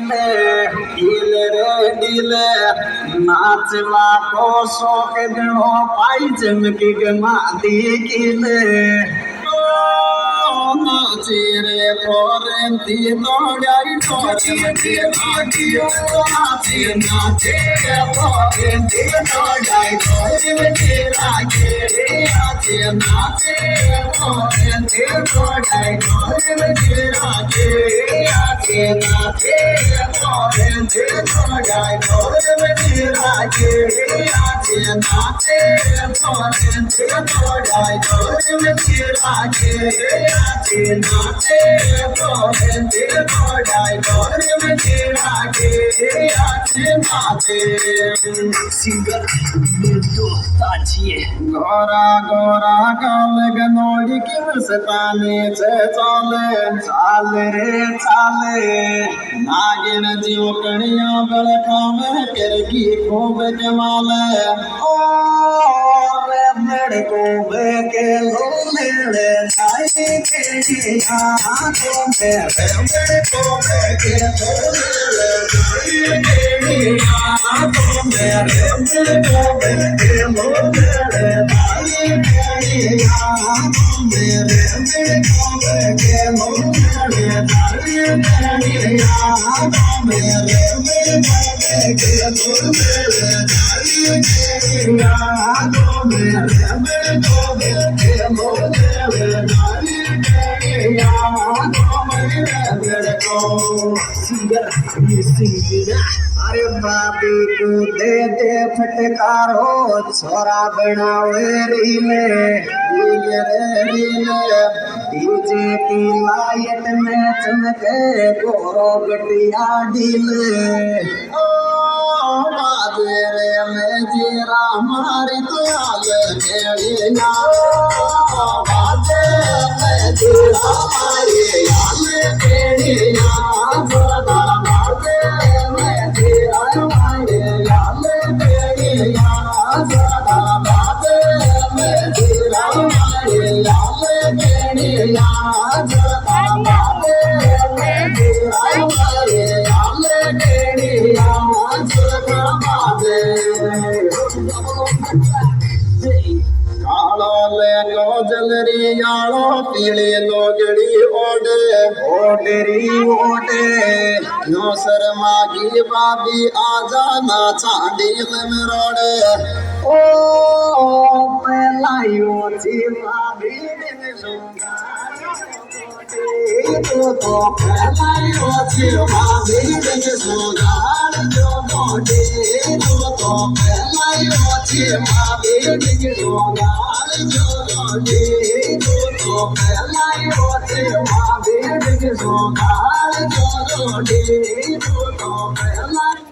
delay delay নাচলা কোশক দেহ পাই চমকি মা দিলে নাচিরে পরেন্তি দৌড়াই পরেন্তি নাচি নাচি নাচে পরেন্তি দৌড়াই পরেন্তি রাগে নাচে নাচে পরেন্তি দৌড়াই পরেন্তি রাগে নাচে নাচে পরেন্তি দৌড়াই পরেন্তি রাগে নাচে নাচে পরেন্তি দৌড়াই পরেন্তি রাগে নাচে নাচে পরেন্তি দৌড়াই পরেন্তি রাগে নাচে নাচে singer Mundo Taji Gora Gora काल गनोड़ी की मस्ताने से चाले चाले रे चाले नागिन जीव कणिया बलखा में करगी खूब कमाल ओ रे मेरे को बेके लो मेरे नाई के हाथों में मेरे को बेके लो मेरे नाई के हाथों में मेरे को बेके लो मेरे नाई के हाथों में मेरे को बेके लो मेरे नाई के हाथों में मेरे को बेके लो मेरे नाई के हाथों में मेरे को बेके लो मेरे नाई के हाथों में मेरे को singer Singina अरे बाबी को दे दे फटकारो छोरा बनावे रीले रीले रे रीले डीजे की लाइट में चमके गोरो गटिया डीले ओ बाजे रे में जीरा मारी दयाल केड़िया बाजे में जीरा मारी याल केड़िया सदा बाजे में जीरा मारी याल केड़िया सदा बाजे में जीरा मारी याल केड़िया सदा बाजे में जीरा मारी याल केड़िया सदा बाजे कालो ले लो जलरी यालो पीले लोगड़ी ओडे ओडरी ओडे नो शर्मा की बाबी आजा ना चांदी में रोडे ओ पहलायो जी बाबी दिन लूंगा तो पहलायो जी बाबी दिन लूंगा जो मोटे तो पहलायो जी बाबी दिन लूंगा जो मोटे तो पहलायो जी बाबी दिन लूंगा जो मोटे तो पहलायो